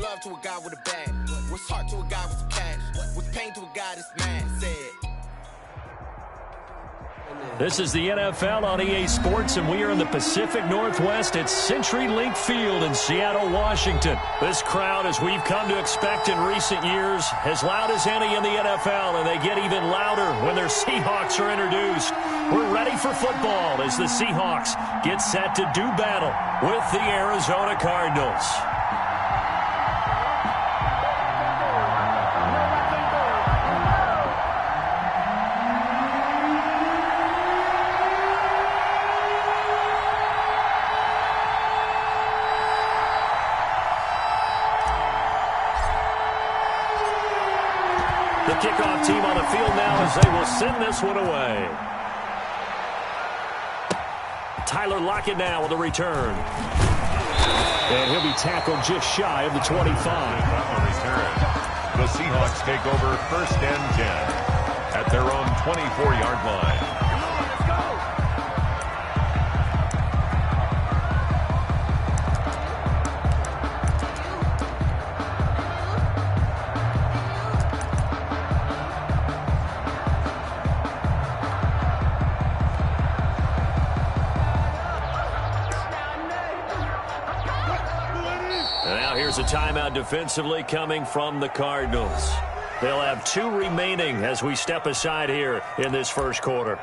love to a guy with a bag? What's heart to a guy with some cash? What's pain to a guy that's mad? Said. This is the NFL on EA Sports, and we are in the Pacific Northwest at CenturyLink Field in Seattle, Washington. This crowd, as we've come to expect in recent years, as loud as any in the NFL, and they get even louder when their Seahawks are introduced. We're ready for football as the Seahawks get set to do battle with the Arizona Cardinals. The kickoff team on the field now as they will send this one away. Tyler Lockett now with a return. And he'll be tackled just shy of the 25. On return, the Seahawks take over 1st and 10 at their own 24-yard line. Here's a timeout defensively coming from the Cardinals. They'll have 2 remaining as we step aside here in this first quarter.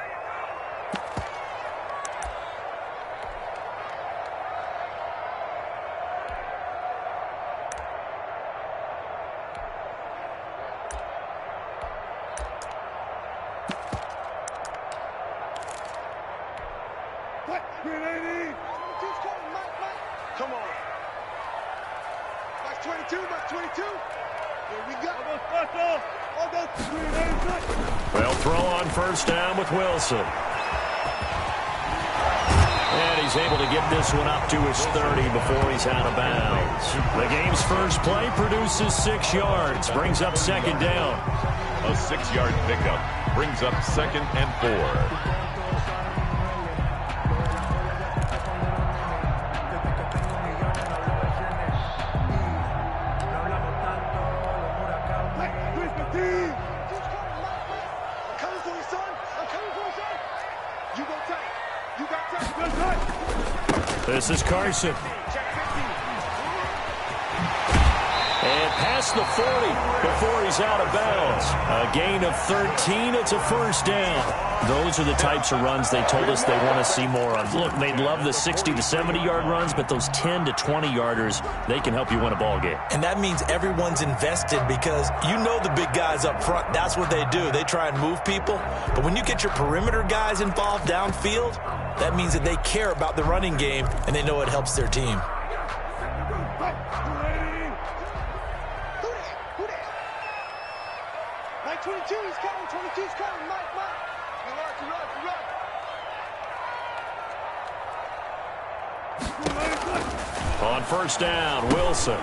Come on. 22, Max 22. Here we go. They'll throw on 1st down with Wilson. And he's able to get this one up to his 30 before he's out of bounds. The game's first play produces 6 yards, brings up 2nd down. A 6-yard pickup brings up 2nd and 4. This is Carson. And past the 40 before he's out of bounds. A gain of 13. It's a 1st down. Those are the types of runs they told us they want to see more of. Look, they'd love the 60 to 70-yard runs, but those 10 to 20-yarders, they can help you win a ball game. And that means everyone's invested because you know the big guys up front. That's what they do. They try and move people. But when you get your perimeter guys involved downfield, that means that they care about the running game, and they know it helps their team. Mike 22 is coming. 22 is coming. Mike. On 1st down, Wilson.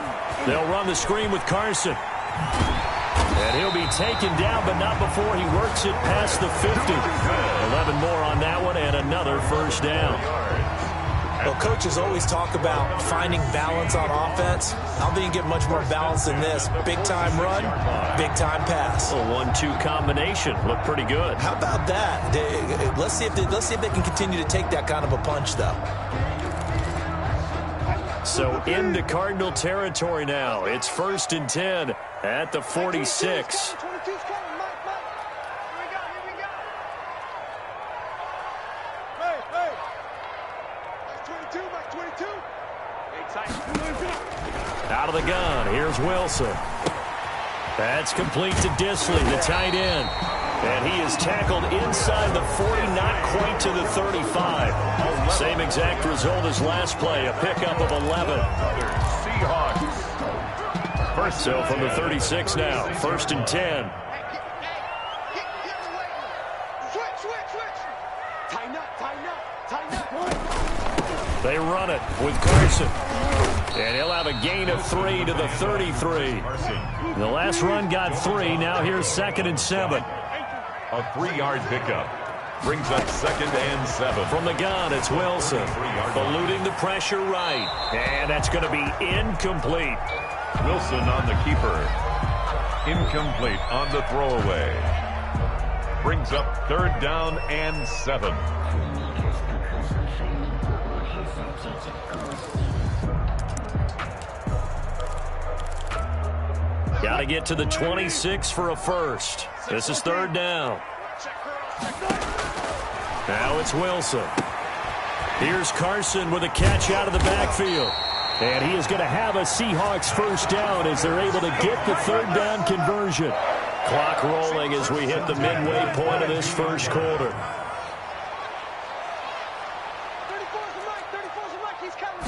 They'll run the screen with Carson. And he'll be taken down, but not before he works it past the 50. 11 more on that one, and another 1st down. Well, coaches always talk about finding balance on offense. I don't think you get much more balance than this. Big-time run, big-time pass. A 1-2 combination. Looked pretty good. How about that? Let's see if they can continue to take that kind of a punch, though. So into Cardinal territory now. It's 1st and 10 at the 46. Out of the gun, here's Wilson. That's complete to Disley, the tight end. And he is tackled inside the 40, not quite to the 35. Same exact result as last play, a pickup of 11. Seahawks. So from the 36 now, 1st and 10. They run it with Carson. And he'll have a gain of 3 to the 33. The last run got 3. Now here's 2nd and 7. A 3-yard pickup brings up 2nd and 7. From the gun, it's Wilson. Eluding the pressure right. And that's going to be incomplete. Wilson on the keeper. Incomplete on the throwaway. Brings up 3rd down and 7. Got to get to the 26 for a first. This is 3rd down. Now it's Wilson. Here's Carson with a catch out of the backfield. And he is going to have a Seahawks first down as they're able to get the 3rd down conversion. Clock rolling as we hit the midway point of this first quarter. 34's the mic. 34's the mic. He's coming.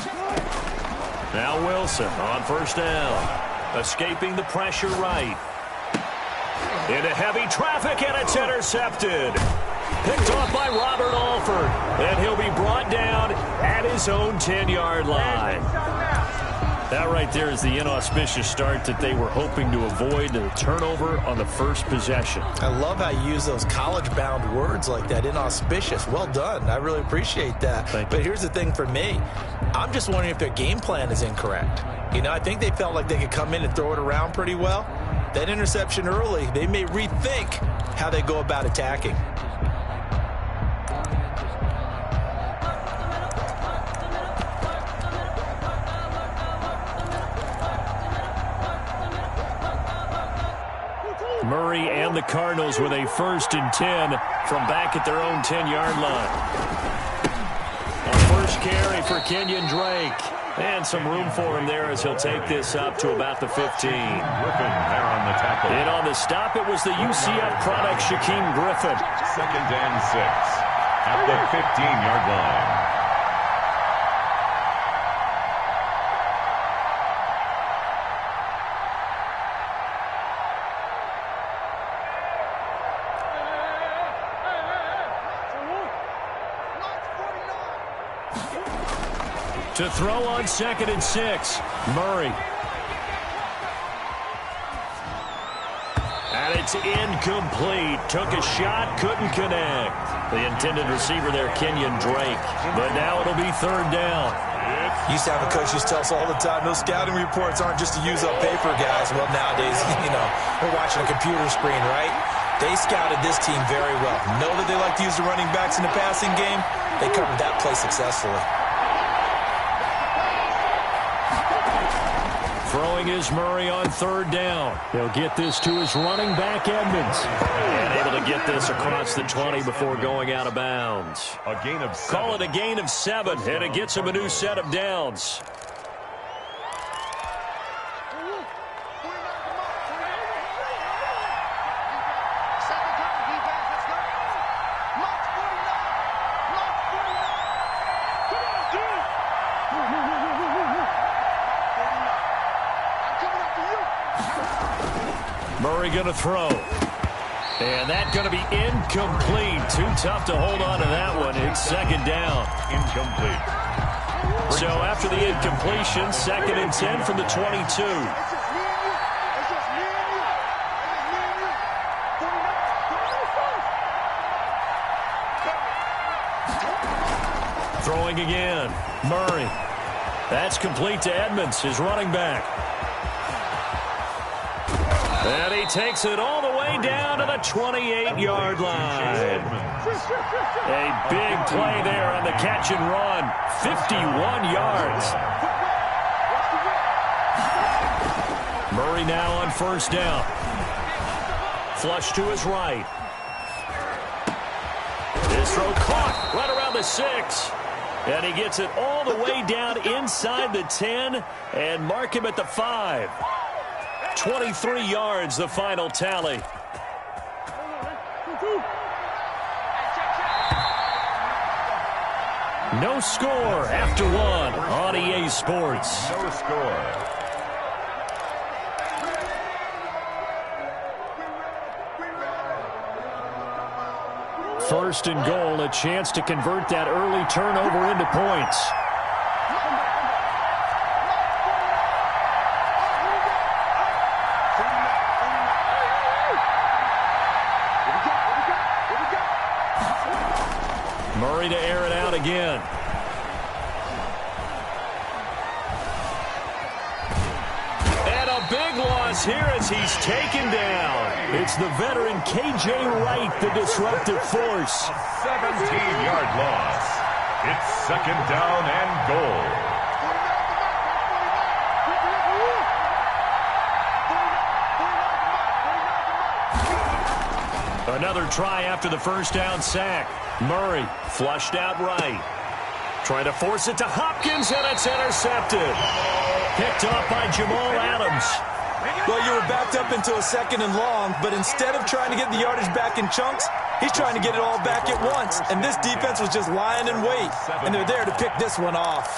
Now Wilson on first down. Escaping the pressure right. Into heavy traffic, and it's intercepted. Picked off by Robert Alford. And he'll be brought down at his own 10-yard line. That right there is the inauspicious start that they were hoping to avoid, the turnover on the first possession. I love how you use those college-bound words like that, inauspicious. Well done. I really appreciate that. But here's the thing for me. I'm just wondering if their game plan is incorrect. You know, I think they felt like they could come in and throw it around pretty well. That interception early, they may rethink how they go about attacking. Murray and the Cardinals with a 1st and 10 from back at their own 10-yard line. A first carry for Kenyon Drake. And some room for him there as he'll take this up to about the 15. Griffin there on the tackle. And on the stop, it was the UCF product, Shaquem Griffin. 2nd and 6 at the 15-yard line. To throw on 2nd and 6, Murray. And it's incomplete. Took a shot, couldn't connect. The intended receiver there, Kenyon Drake. But now it'll be 3rd down. Used to have a coach used to tell us all the time, those scouting reports aren't just to use up paper, guys. Well, nowadays, you know, we're watching a computer screen, right? They scouted this team very well. Know that they like to use the running backs in the passing game. They covered that play successfully. Throwing is Murray on 3rd down. He'll get this to his running back, Edmonds. And able to get this across the 20 before going out of bounds. A gain of 7. Call it a gain of 7, and it gets him a new set of downs. Murray going to throw. And that's going to be incomplete. Too tough to hold on to that one. It's 2nd down. Incomplete. So after the incompletion, 2nd and 10 from the 22. Throwing again. Murray. That's complete to Edmonds, his running back. And he takes it all the way down to the 28-yard line. A big play there on the catch and run. 51 yards. Murray now on 1st down. Flush to his right. His throw caught right around the 6. And he gets it all the way down inside the 10 and mark him at the 5. 23 yards, the final tally. No score after 1 on EA Sports. No score. First and goal, a chance to convert that early turnover into points. Murray to air it out again. And is here as he's taken down. It's the veteran K.J. Wright, the disruptive force. 17-yard loss. It's second down and goal. Another try after the first down sack. Murray flushed out right. Trying to force it to Hopkins, and it's intercepted. Picked off by Jamal Adams. Well, you were backed up into a second and long, but instead of trying to get the yardage back in chunks, he's trying to get it all back at once. And this defense was just lying in wait, and they're there to pick this one off.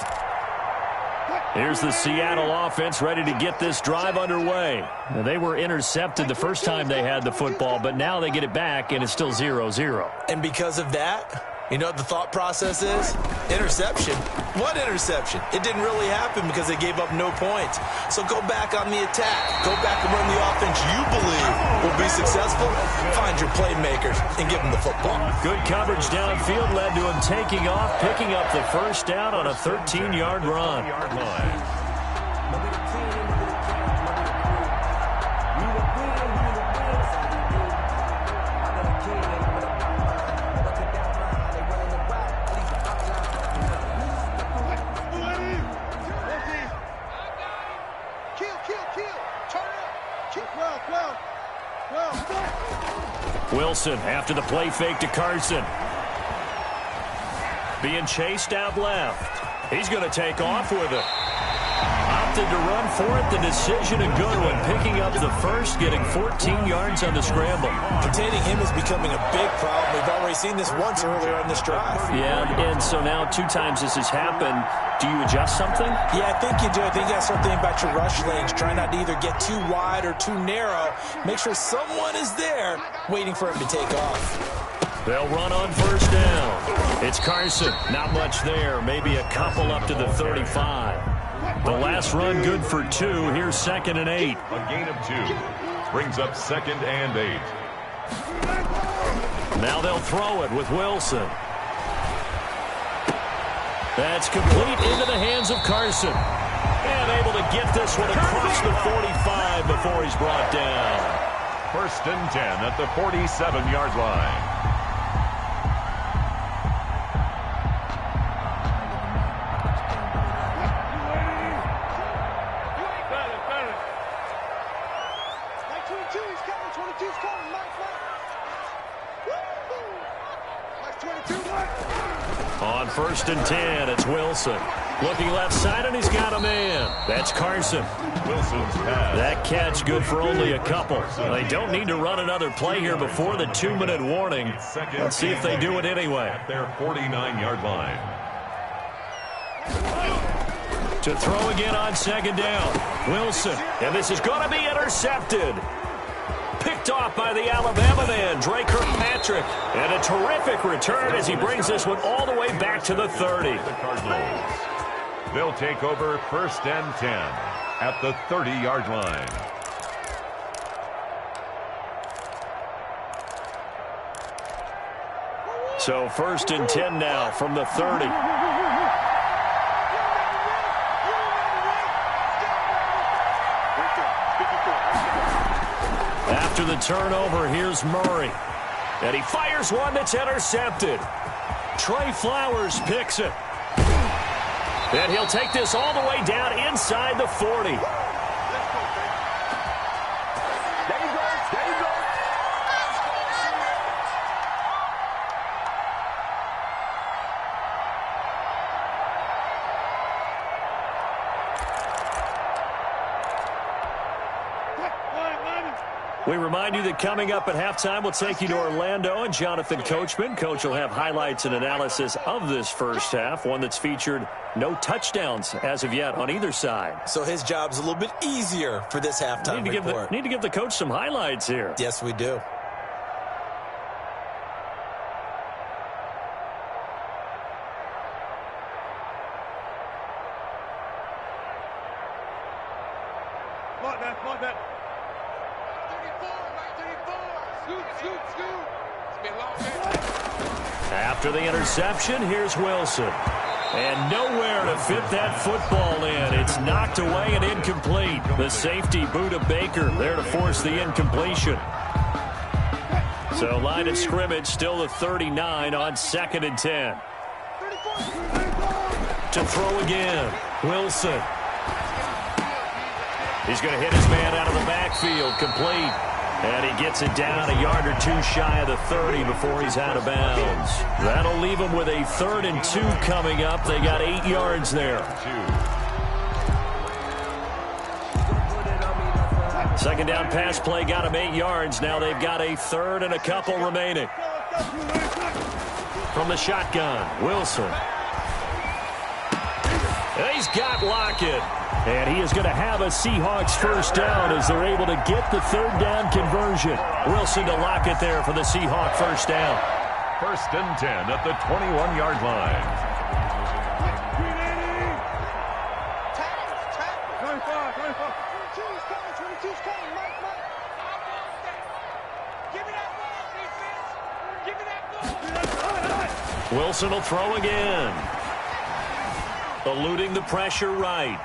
Here's the Seattle offense ready to get this drive underway. Now, they were intercepted the first time they had the football, but now they get it back, and it's still 0-0. And because of that, you know what the thought process is? Interception. What interception? It didn't really happen because they gave up no points. So go back on the attack. Go back and run the offense you believe will be successful. Find your playmakers and give them the football. Good coverage downfield led to him taking off, picking up the first down on a 13-yard run. Wilson after the play fake to Carson. Being chased out left. He's going to take off with it. Opted to run for it. The decision a good one. Picking up the first, getting 14 yards on the scramble. Containing him is becoming a big problem. We've already seen this once earlier on this drive. Yeah, and so now 2 times this has happened. Do you adjust something? Yeah, I think you do. I think you got to start thinking about your rush lanes. Try not to either get too wide or too narrow. Make sure someone is there waiting for him to take off. They'll run on first down. It's Carson. Not much there. Maybe a couple up to the 35. The last run good for 2. Here's 2nd and 8. A gain of 2. Brings up 2nd and 8. Now they'll throw it with Wilson. That's complete into the hands of Carson. And able to get this one across the 45 before he's brought down. 1st and 10 at the 47-yard line. On 1st and 10, it's Wilson. Looking left side, and he's got a man. That's Carson. Wilson's pass. That catch good for only a couple. They don't need to run another play here before the 2-minute warning. Let's see if they do it anyway. At their 49-yard line. To throw again on 2nd down. Wilson. And this is going to be intercepted. Picked off by the Alabama man, Drake Kirkpatrick. And a terrific return as he brings this one all the way back to the 30. The Cardinals. They'll take over 1st and 10 at the 30-yard line. So 1st and 10 now from the 30. After the turnover, here's Murray. And he fires one that's intercepted. Trey Flowers picks it. And he'll take this all the way down inside the 40. We remind you that coming up at halftime, we'll take you to Orlando and Jonathan Coachman. Coach will have highlights and analysis of this first half, one that's featured no touchdowns as of yet on either side. So his job's a little bit easier for this halftime report. Need to give the coach some highlights here. Yes, we do. After the interception, here's Wilson. And nowhere to fit that football in. It's knocked away and incomplete. The safety, Buda Baker, there to force the incompletion. So line of scrimmage still the 39 on 2nd and 10. To throw again, Wilson. He's going to hit his man out of the backfield, complete. And he gets it down a yard or two shy of the 30 before he's out of bounds. That'll leave him with a 3rd and 2 coming up. They got 8 yards there. 2nd down pass play got him 8 yards. Now they've got a 3rd and a couple remaining. From the shotgun, Wilson. And he's got Lockett. And he is going to have a Seahawks first down as they're able to get the 3rd down conversion. Wilson to Lockett there for the Seahawk first down. 1st and 10 at the 21-yard line. 22's coming, 22's coming, Mike. Give me that ball, defense. Give me that ball. Wilson will throw again. Eluding the pressure right.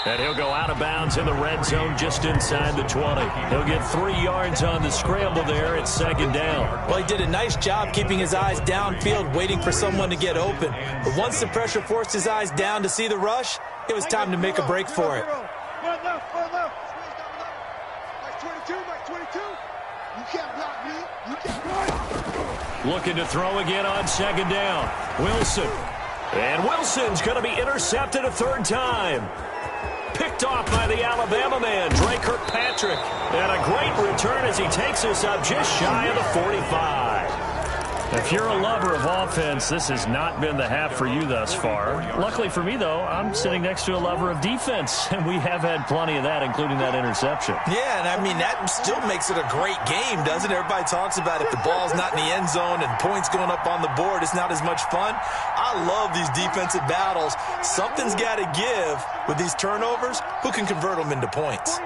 And he'll go out of bounds in the red zone just inside the 20. He'll get 3 yards on the scramble there at 2nd down. Well, he did a nice job keeping his eyes downfield, waiting for someone to get open. But once the pressure forced his eyes down to see the rush, it was time to make a break for it. Mike 22. You can't block me. You can't block. Looking to throw again on 2nd down. Wilson. And Wilson's going to be intercepted a 3rd time. Picked off by the Alabama man, Drake Kirkpatrick. And a great return as he takes us up just shy of the 45. If you're a lover of offense, this has not been the half for you thus far. Luckily for me, though, I'm sitting next to a lover of defense, and we have had plenty of that, including that interception. Yeah, and I mean, that still makes it a great game, doesn't it? Everybody talks about if the ball's not in the end zone and points going up on the board, it's not as much fun. I love these defensive battles. Something's got to give with these turnovers. Who can convert them into points?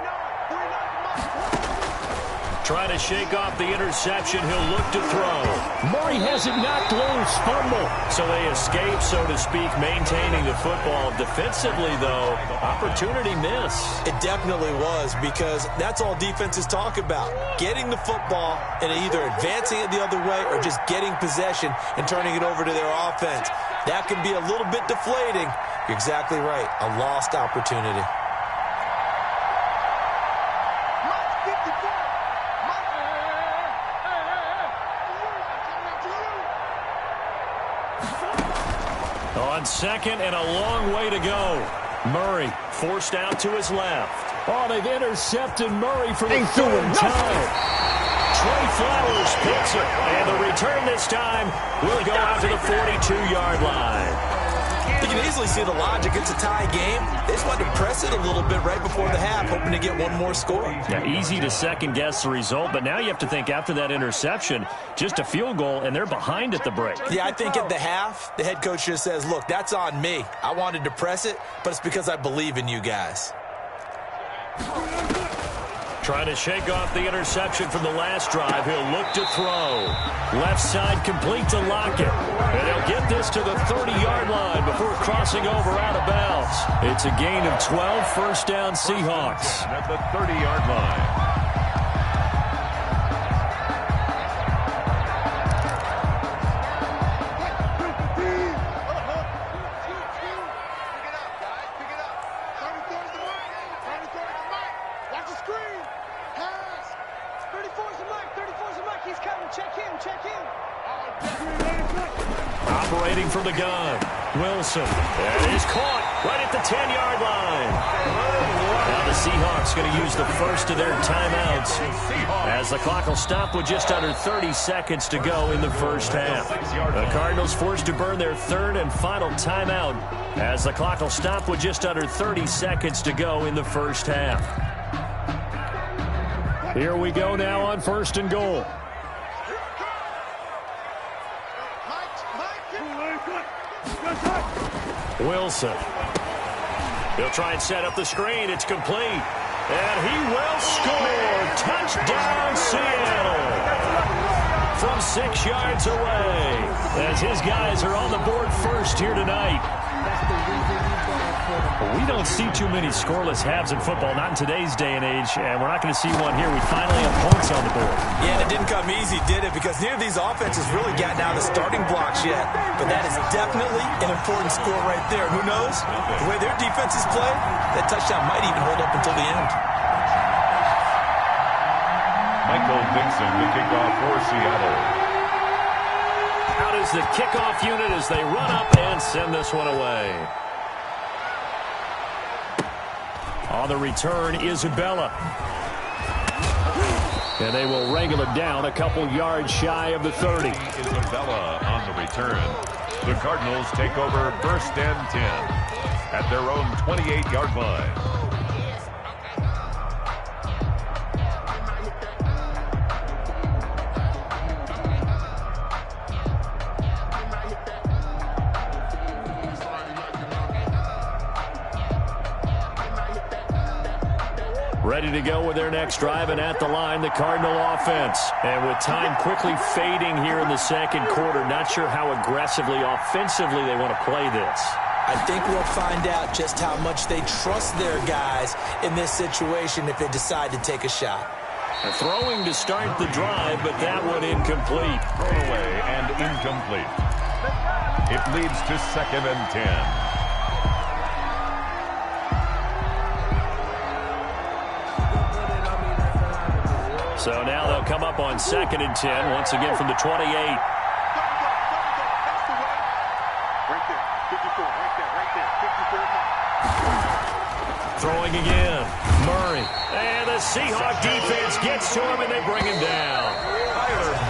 Trying to shake off the interception, he'll look to throw. Murray has it knocked loose, fumble. So they escape, so to speak, maintaining the football. Defensively, though, opportunity miss. It definitely was, because that's all defenses talk about. Getting the football and either advancing it the other way or just getting possession and turning it over to their offense. That can be a little bit deflating. You're exactly right. A lost opportunity. On 2nd and a long way to go. Murray forced out to his left. Oh, they've intercepted Murray for the 3rd time. Trey Flowers picks it. And the return this time will go out to the 42-yard line. You can easily see the logic. It's a tie game. They just wanted to press it a little bit right before the half, hoping to get one more score. Yeah, easy to second-guess the result, but now you have to think after that interception, just a field goal, and they're behind at the break. Yeah, I think at the half, the head coach just says, look, that's on me. I wanted to press it, but it's because I believe in you guys. Trying to shake off the interception from the last drive. He'll look to throw. Left side complete to Lockett. And he'll get this to the 30-yard line before crossing over out of bounds. It's a gain of 12, first down Seahawks. At the 30-yard line. Operating from the gun, Wilson. And he's caught right at the 10-yard line. Now the Seahawks going to use the first of their timeouts as the clock will stop with just under 30 seconds to go in the first half. The Cardinals forced to burn their 3rd and final timeout as the clock will stop with just under 30 seconds to go in the first half. Here we go now on 1st and goal. Wilson. He'll try and set up the screen. It's complete. And he will score. Touchdown, Seattle. from 6 yards away, as his guys are on the board first here tonight. We don't see too many scoreless halves in football, not in today's day and age, and we're not going to see one here. We finally have points on the board. Yeah, and it didn't come easy, did it? Because neither of these offenses really gotten out of the starting blocks yet. But that is definitely an important score right there. Who knows? The way their defenses play, that touchdown might even hold up until the end. Michael Dixon, the kickoff for Seattle. Out is the kickoff unit as they run up and send this one away. On the return, Isabella. And they will wrangle it down a couple yards shy of the 30. Isabella on the return. The Cardinals take over 1st and 10 at their own 28-yard line. Ready to go with their next drive, and at the line, the Cardinal offense. And with time quickly fading here in the second quarter, not sure how aggressively, offensively they want to play this. I think we'll find out just how much they trust their guys in this situation if they decide to take a shot. Throwing to start the drive, but that one incomplete. Throwaway and incomplete. It leads to 2nd and 10. So now they'll come up on 2nd and 10, once again from the 28. Right there, 54, right there, 54. Throwing again, Murray. And the Seahawk defense gets to him, and they bring him down.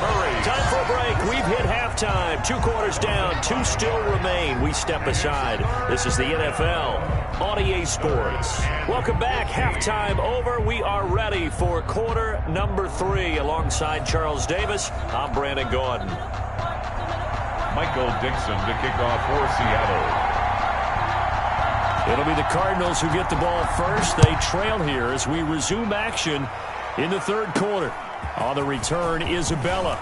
Murray. Time for a break. We've hit halftime. 2 quarters down, 2 still remain. We step aside. This is the NFL on EA Sports. Welcome back. Halftime over. We are ready for quarter number 3. Alongside Charles Davis, I'm Brandon Gordon. Michael Dixon to kick off for Seattle. It'll be the Cardinals who get the ball first. They trail here as we resume action in the 3rd quarter. On the return, Isabella.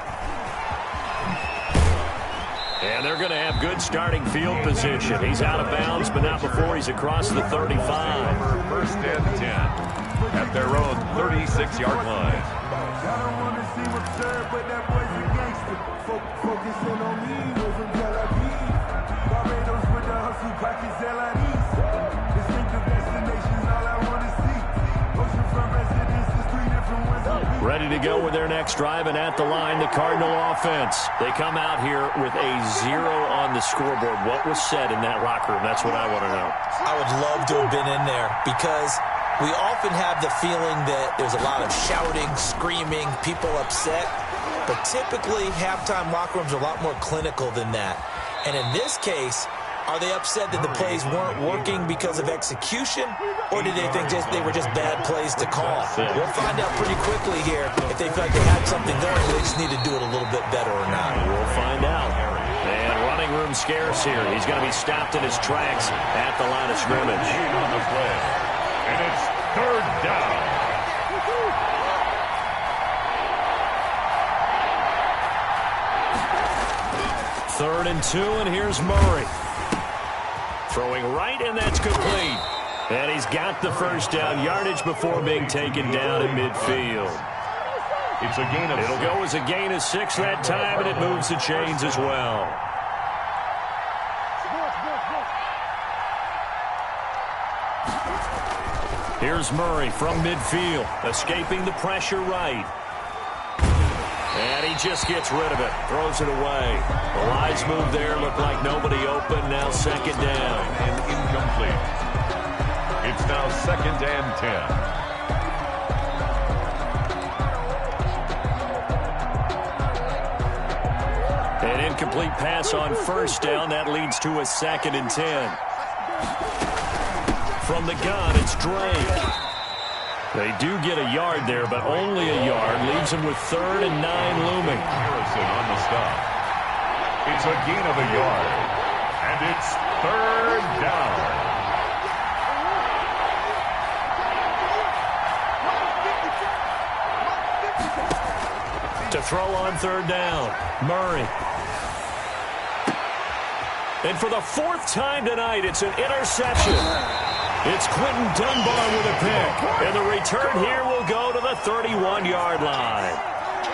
And they're going to have good starting field position. He's out of bounds, but not before he's across the 35. 1st and 10 at their own 36-yard line. I don't want to see what's served, but that boy's a gangster. Focusing on me, was in Tel Aviv. Barbados with the hustle, pockets LIDs. Distinctive destinations, all I want to see. Oceanfront residences, 3 different ones. Ready to go with their next drive, and at the line, the Cardinal offense. They come out here with a 0 on the scoreboard. What was said in that locker room? That's what I want to know. I would love to have been in there because we often have the feeling that there's a lot of shouting, screaming, people upset. But typically, halftime locker rooms are a lot more clinical than that. And in this case, are they upset that the plays weren't working because of execution, or did they think they were just bad plays to call? We'll find out pretty quickly here if they feel like they had something going, they just need to do it a little bit better or not. We'll find out. And running room scarce here. He's going to be stopped in his tracks at the line of scrimmage. On the play. And it's 3rd down. Third and 2, and here's Murray. Throwing right, and that's complete. And he's got the first down, yardage before being taken down at midfield. It's a gain of 6. It'll go as a gain of 6 that time, and it moves the chains as well. Here's Murray from midfield, escaping the pressure right. And he just gets rid of it, throws it away. The lines move there, look like nobody open, now 2nd down. And incomplete. It's now 2nd and 10. An incomplete pass on 1st down, that leads to a 2nd and 10. From the gun, it's Drake. They do get a yard there, but only a yard. Leaves them with 3rd and 9 looming. Harrison on the stop. It's a gain of a yard. And it's 3rd down. To throw on third down. Murray. And for the fourth time tonight, it's an interception. It's Quentin Dunbar with a pick. And the return here will go to the 31-yard line.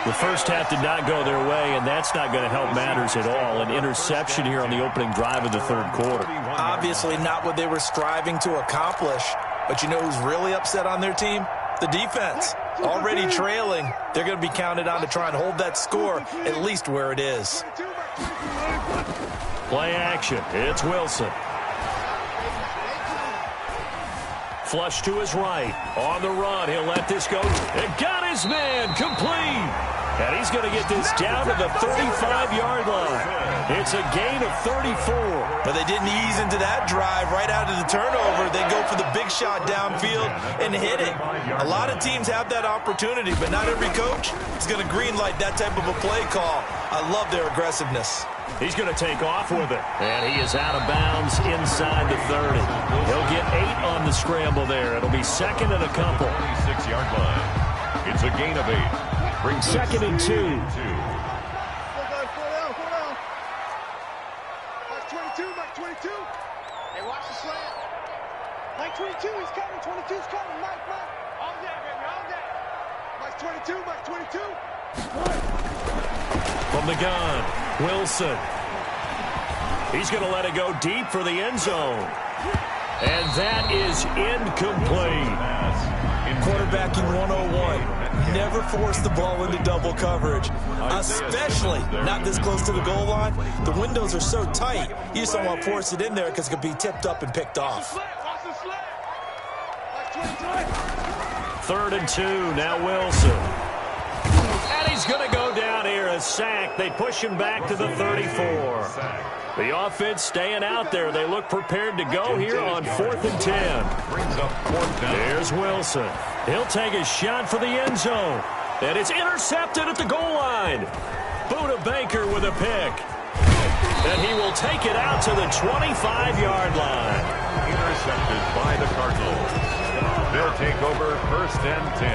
The first half did not go their way, and that's not going to help matters at all. An interception here on the opening drive of the third quarter. Obviously not what they were striving to accomplish. But you know who's really upset on their team? The defense. Already trailing. They're going to be counted on to try and hold that score at least where it is. Play action. It's Wilson. Flush to his right. On the run. He'll let this go. And got his man. Complete. And he's going to get this down to the 35-yard line. It's a gain of 34. But they didn't ease into that drive right out of the turnover. They go for the big shot downfield and hit it. A lot of teams have that opportunity, but not every coach is going to greenlight that type of a play call. I love their aggressiveness. He's going to take off with it. And he is out of bounds inside the 30. He'll get 8 on the scramble there. It'll be second and a couple. 26-yard line. It's a gain of 8. Brings second and 2. Mike 22. Hey, watch the slant. Mike 22, he's coming. 22's coming. Mike. All day, baby, all day. Mike 22, Mike 22. From the gun, Wilson. He's going to let it go deep for the end zone. And that is incomplete. Quarterbacking 101. Never force the ball into double coverage, especially not this close to the goal line. The windows are so tight, you just don't want to force it in there because it could be tipped up and picked off. Third and 2, now Wilson. And he's going to go down here, a sack. They push him back to the 34. The offense staying out there. They look prepared to go here on 4th and 10. Brings up 4th down. There's Wilson. He'll take a shot for the end zone. And it's intercepted at the goal line. Buda Baker with a pick. And he will take it out to the 25-yard line. Intercepted by the Cardinals. They'll take over 1st and 10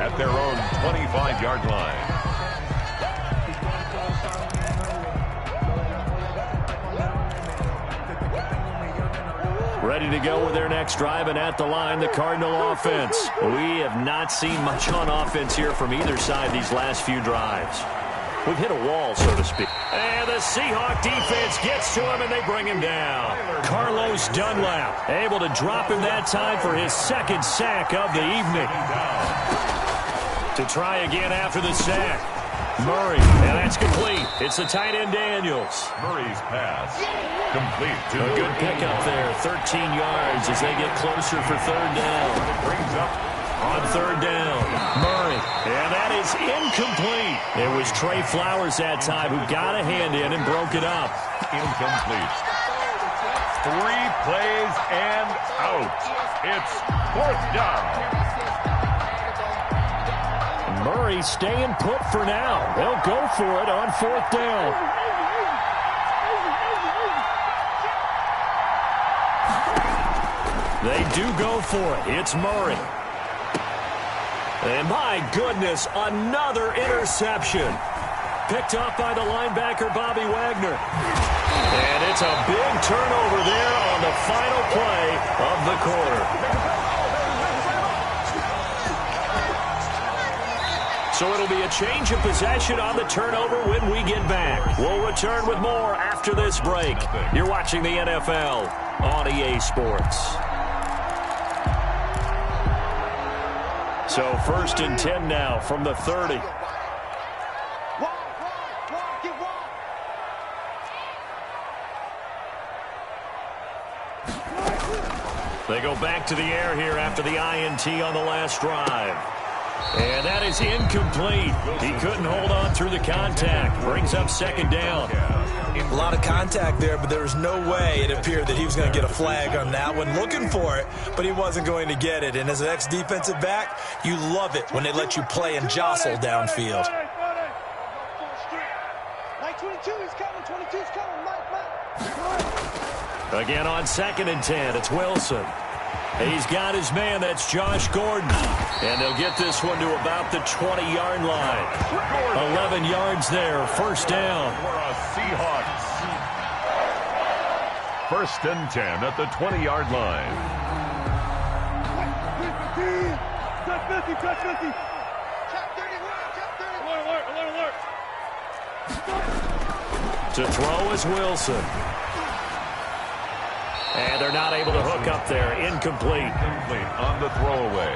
at their own 25-yard line. Ready to go with their next drive, and at the line, the Cardinal offense. We have not seen much on offense here from either side these last few drives. We've hit a wall, so to speak. And the Seahawk defense gets to him, and they bring him down. Carlos Dunlap able to drop him that time for his second sack of the evening. To try again after the sack. Murray, and that's complete. It's the tight end Daniels. Murray's pass complete to a good pickup there, 13 yards as they get closer for third down. Brings up on third down. Murray, and that is incomplete. It was Trey Flowers that time who got a hand in and broke it up. Incomplete. 3 plays and out. It's 4th down. Murray staying put for now. They'll go for it on 4th down. They do go for it. It's Murray. And my goodness, another interception. Picked up by the linebacker, Bobby Wagner. And it's a big turnover there on the final play of the quarter. So it'll be a change of possession on the turnover when we get back. We'll return with more after this break. You're watching the NFL on EA Sports. So 1st and 10 now from the 30. They go back to the air here after the INT on the last drive. And that is incomplete. He couldn't hold on through the contact. Brings up 2nd down. A lot of contact there, but there was no way it appeared that he was going to get a flag on that one. Looking for it, but he wasn't going to get it. And as an ex-defensive back, you love it when they let you play and jostle downfield. Mike 22, he's coming. 22's coming. Mike. Again on 2nd and 10, it's Wilson. He's got his man. That's Josh Gordon. And they'll get this one to about the 20-yard line. 11 yards there. First down. For a Seahawks. First and 10 at the 20-yard line. Touch 50, touch 50. Check 31, check 30. Alert. To throw is Wilson. And they're not able to hook up there. Incomplete. Incomplete on the throwaway.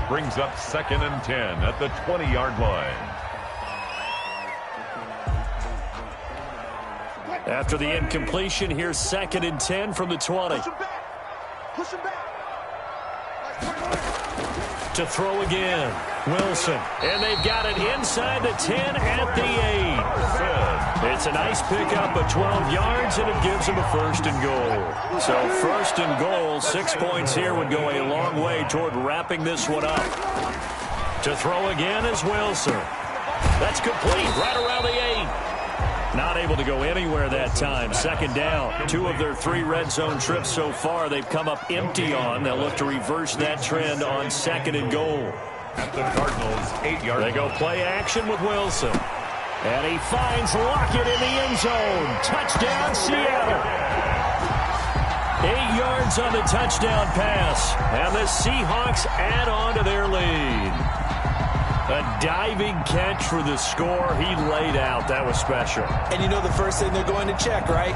Brings up second and 10 at the 20-yard line. After the incompletion, here's second and 10 from the 20. Push him back. To throw again, Wilson. And they've got it inside the 10 at the 8. It's a nice pickup of 12 yards, and it gives them a first and goal. So first and goal, 6 points here would go a long way toward wrapping this one up. To throw again is Wilson. That's complete right around the 8. Not able to go anywhere that time. Second down. 2 of their 3 red zone trips so far they've come up empty on. They'll look to reverse that trend on second and goal. At the Cardinals' 8-yard line. They go play action with Wilson. And he finds Lockett in the end zone. Touchdown, Seattle. 8 yards on the touchdown pass. And the Seahawks add on to their lead. A diving catch for the score. He laid out. That was special. And you know the first thing they're going to check, right?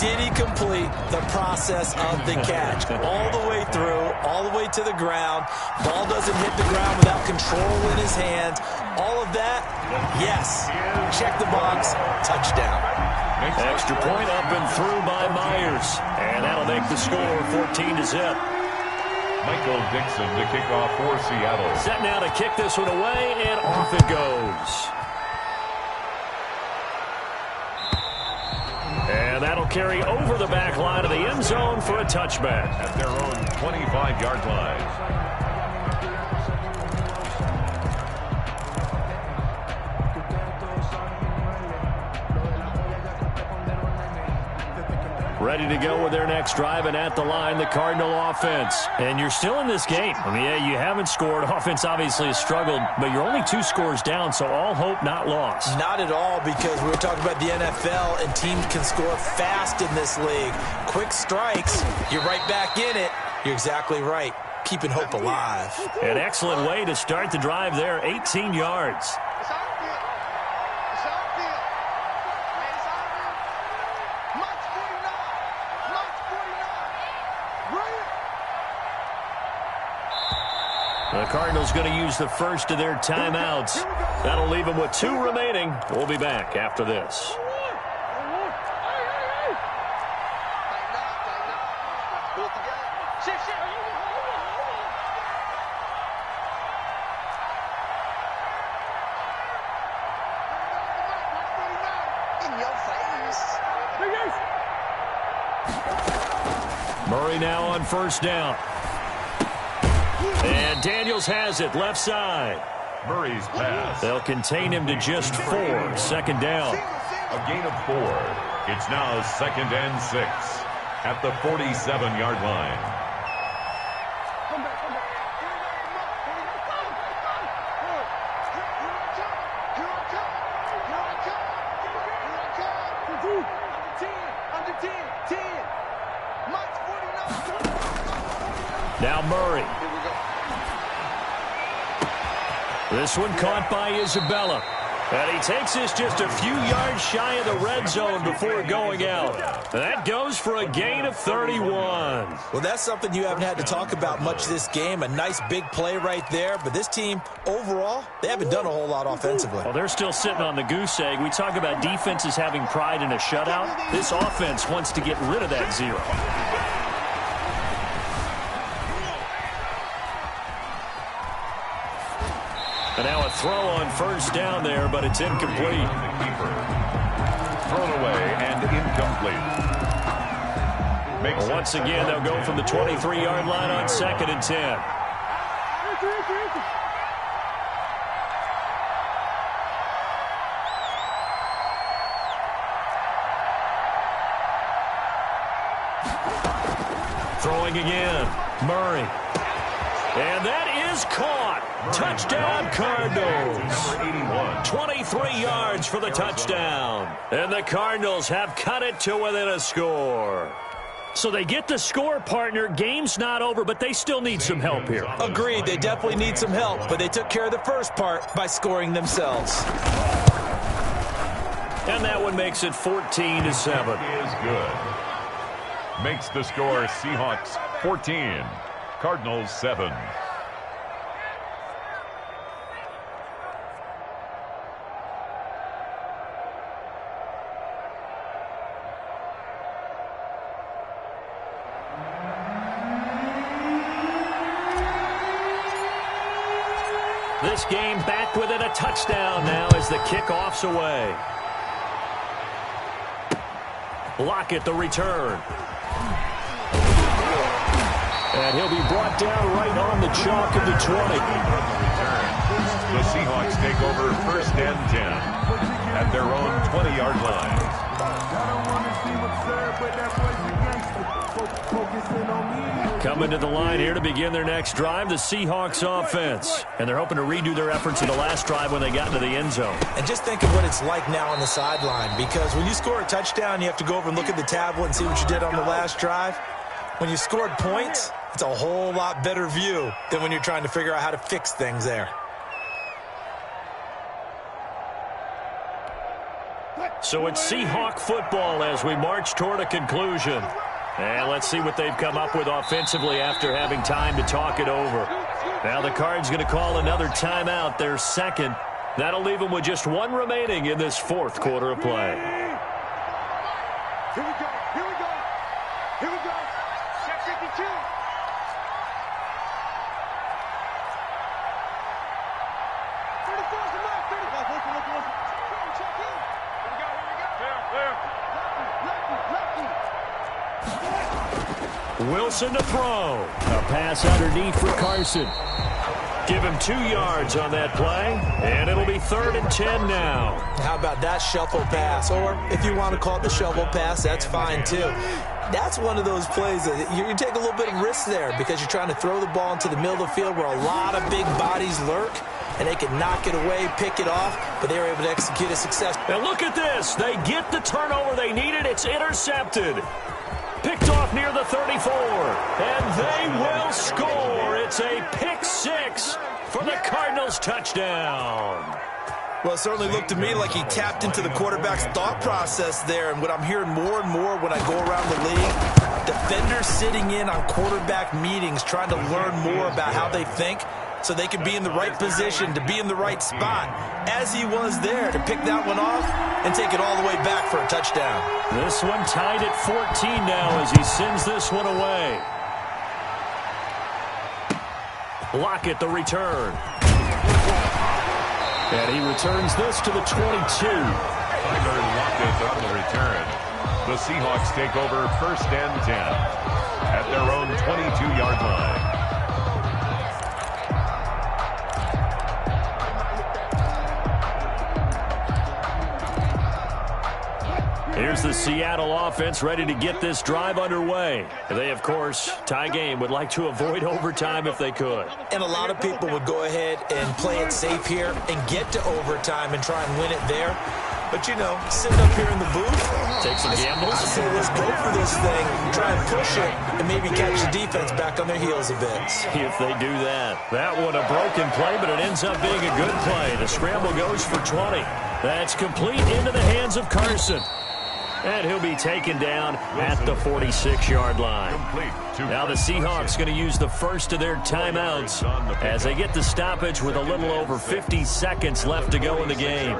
Did he complete the process of the catch? All the way through, all the way to the ground. Ball doesn't hit the ground without control in his hands. All of that, yes. Check the box. Touchdown. Extra point up and through by Myers. And that'll make the score 14-0. Michael Dixon to kick off for Seattle. Set now to kick this one away, and off it goes. And that'll carry over the back line of the end zone for a touchback. At their own 25-yard line. Ready to go with their next drive, and at the line, the Cardinal offense. And you're still in this game. I mean, yeah, you haven't scored. Offense obviously has struggled, but you're only 2 scores down, so all hope not lost. Not at all, because we were talking about the NFL, and teams can score fast in this league. Quick strikes, you're right back in it. You're exactly right. Keeping hope alive. An excellent way to start the drive there, 18 yards. The Cardinals going to use the first of their timeouts. That'll leave them with 2 remaining. We'll be back after this. Murray now on first down. And Daniels has it, left side. Murray's pass. They'll contain him to just 4. Second down. A gain of 4. It's now second and 6 at the 47-yard line. Now Murray. This one caught by Isabella. And he takes this just a few yards shy of the red zone before going out. That goes for a gain of 31. Well, that's something you haven't had to talk about much this game. A nice big play right there. But this team, overall, they haven't done a whole lot offensively. Well, they're still sitting on the goose egg. We talk about defenses having pride in a shutout. This offense wants to get rid of that 0. And now a throw on first down there, but it's incomplete. Thrown away and incomplete. Well, once again, they'll go from the 23-yard line on second and 10. Throwing again. Murray. And that is caught. Touchdown, Cardinals. 23 yards for the touchdown. And the Cardinals have cut it to within a score. So they get the score, partner. Game's not over, but they still need some help here. Agreed. They definitely need some help, but they took care of the first part by scoring themselves. And that one makes it 14-7. Is good. Makes the score Seahawks 14, Cardinals 7. This game back within a touchdown now as the kickoff's away. Lockett the return. And he'll be brought down right on the chalk of the 20. The Seahawks take over first and 10 at their own 20-yard line. Coming to the line here to begin their next drive, the Seahawks offense. And they're hoping to redo their efforts in the last drive when they got into the end zone. And just think of what it's like now on the sideline, because when you score a touchdown, you have to go over and look at the tablet and see what you did on the last drive. When you scored points, it's a whole lot better view than when you're trying to figure out how to fix things there. So it's Seahawk football as we march toward a conclusion. And let's see what they've come up with offensively after having time to talk it over. Now the Cards going to call another timeout, their second. That'll leave them with just one remaining in this fourth quarter of play. Here we go. Here we go. Here we go. Check 52. Wilson to throw. A pass underneath for Carson. Give him 2 yards on that play, and it'll be 3rd and 10 now. How about that shuffle pass? Or if you want to call it the shovel pass, that's fine too. That's one of those plays that you take a little bit of risk there because you're trying to throw the ball into the middle of the field where a lot of big bodies lurk, and they can knock it away, pick it off, but they were able to execute a success. And look at this. They get the turnover they needed. It's intercepted. Picked off near the 34, and they will score. It's a pick six for the Cardinals touchdown. Well, it certainly looked to me like he tapped into the quarterback's thought process there, and what I'm hearing more and more when I go around the league, defenders sitting in on quarterback meetings trying to learn more about how they think so they can be in the right position, to be in the right spot, as he was there to pick that one off and take it all the way back for a touchdown. This one tied at 14 now as he sends this one away. Lockett the return. And he returns this to the 22. Tyler Lockett on the return. The Seahawks take over first and 10 at their own 22-yard line. Here's the Seattle offense ready to get this drive underway. They, of course, tie game, would like to avoid overtime if they could. And a lot of people would go ahead and play it safe here and get to overtime and try and win it there. But, you know, sitting up here in the booth, take some gambles. I say let's go for this thing, try and push it, and maybe catch the defense back on their heels a bit. See if they do that. That one a broken play, but it ends up being a good play. The scramble goes for 20. That's complete into the hands of Carson. And he'll be taken down at the 46-yard line. Now the Seahawks going to use the first of their timeouts as they get the stoppage with a little over 50 seconds left to go in the game.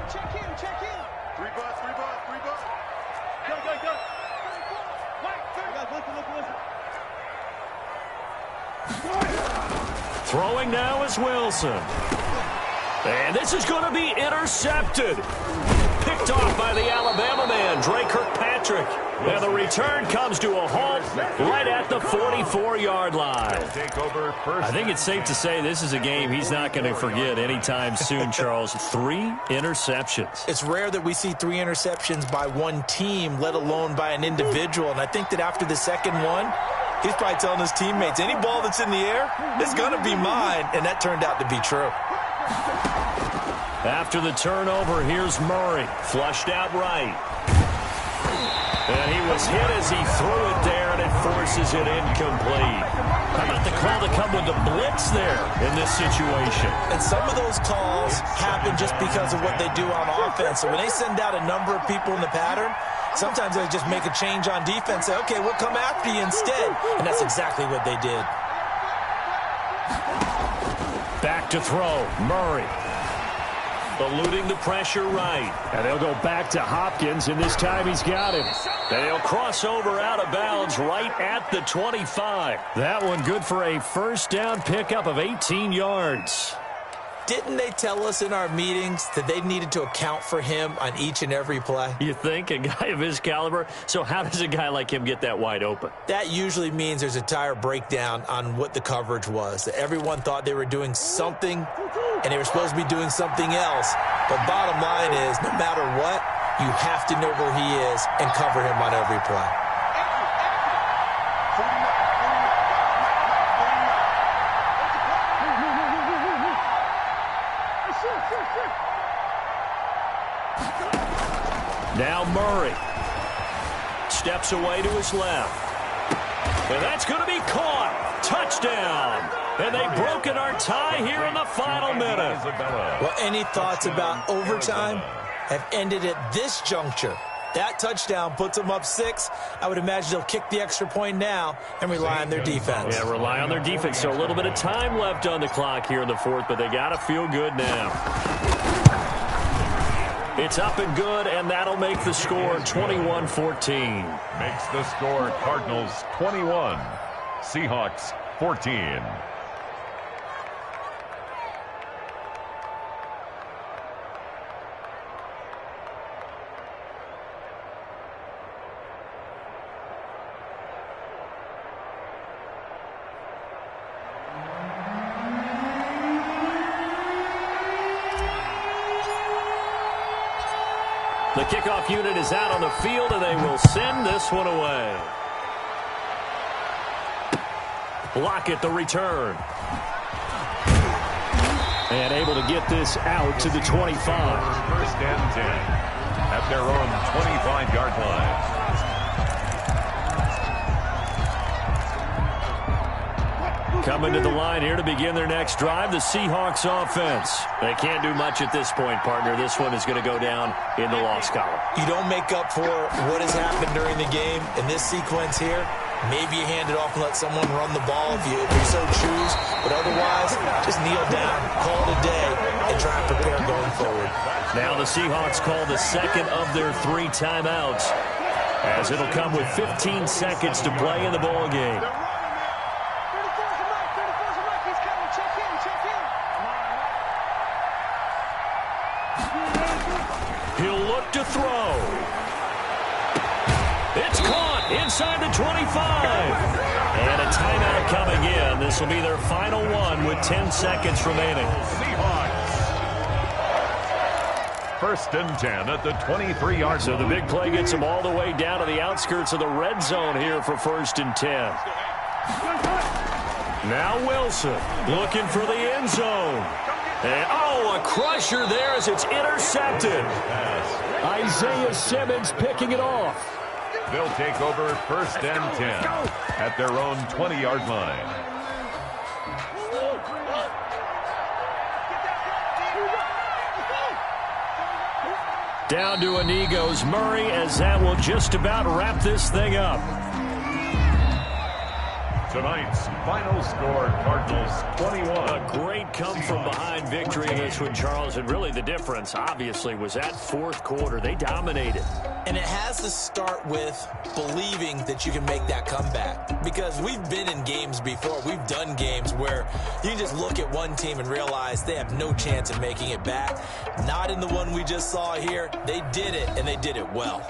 Check in. 3 butts. Go. Listen. Throwing now is Wilson. And this is going to be intercepted. Picked off by the Alabama man, Dre Kirkpatrick. electric. And the return comes to a halt right at the 44-yard line. I think it's safe to say this is a game he's not going to forget anytime soon, Charles. 3 interceptions. It's rare that we see 3 interceptions by one team, let alone by an individual. And I think that after the second one, he's probably telling his teammates, any ball that's in the air is going to be mine. And that turned out to be true. After the turnover, here's Murray. Flushed out right. And he was hit as he threw it there, and it forces it incomplete. How about the call to come with the blitz there in this situation? And some of those calls happen just because of what they do on offense. So when they send out a number of people in the pattern, sometimes they just make a change on defense, say, okay, we'll come after you instead. And that's exactly what they did. Back to throw, Murray. Eluding the pressure right. And they'll go back to Hopkins, and this time he's got him. And he'll cross over out of bounds right at the 25. That one good for a first down pickup of 18 yards. Didn't they tell us in our meetings that they needed to account for him on each and every play? You think? A guy of his caliber? So how does a guy like him get that wide open? That usually means there's a tire breakdown on what the coverage was. Everyone thought they were doing something, and they were supposed to be doing something else. But bottom line is, no matter what, you have to know where he is and cover him on every play. Now Murray steps away to his left. And that's going to be caught. Touchdown. And they've broken our tie here in the final minute. Well, any thoughts about overtime have ended at this juncture. That touchdown puts them up 6. I would imagine they'll kick the extra point now and rely on their defense. Yeah, rely on their defense. So a little bit of time left on the clock here in the fourth, but they got to feel good now. It's up and good, and that'll make the score 21-14. Makes the score Cardinals 21, Seahawks 14. The kickoff unit is out on the field, and they will send this one away. Lockett, the return. And able to get this out to the 25. First and 10 at their own 25-yard line. Coming to the line here to begin their next drive, the Seahawks offense. They can't do much at this point, partner. This one is going to go down in the loss column. You don't make up for what has happened during the game in this sequence here. Maybe you hand it off and let someone run the ball if you so choose. But otherwise, just kneel down, call it a day, and try and prepare going forward. Now the Seahawks call the second of their 3 timeouts, as it'll come with 15 seconds to play in the ball game. He'll look to throw. It's caught inside the 25. And a timeout coming in. This will be their final one with 10 seconds remaining. Seahawks. First and 10 at the 23-yard line. So the big play gets them all the way down to the outskirts of the red zone here for first and 10. Now Wilson looking for the end zone. And, a crusher there as it's intercepted. Isaiah Simmons picking it off. They'll take over first and 10 at their own 20-yard line. Down to a knee goes Murray, as that will just about wrap this thing up. Tonight's final score, Cardinals 21. A great come-from-behind victory in this one, Charles. And really the difference, obviously, was that fourth quarter. They dominated. And it has to start with believing that you can make that comeback. Because we've been in games before. We've done games where you just look at one team and realize they have no chance of making it back. Not in the one we just saw here. They did it, and they did it well.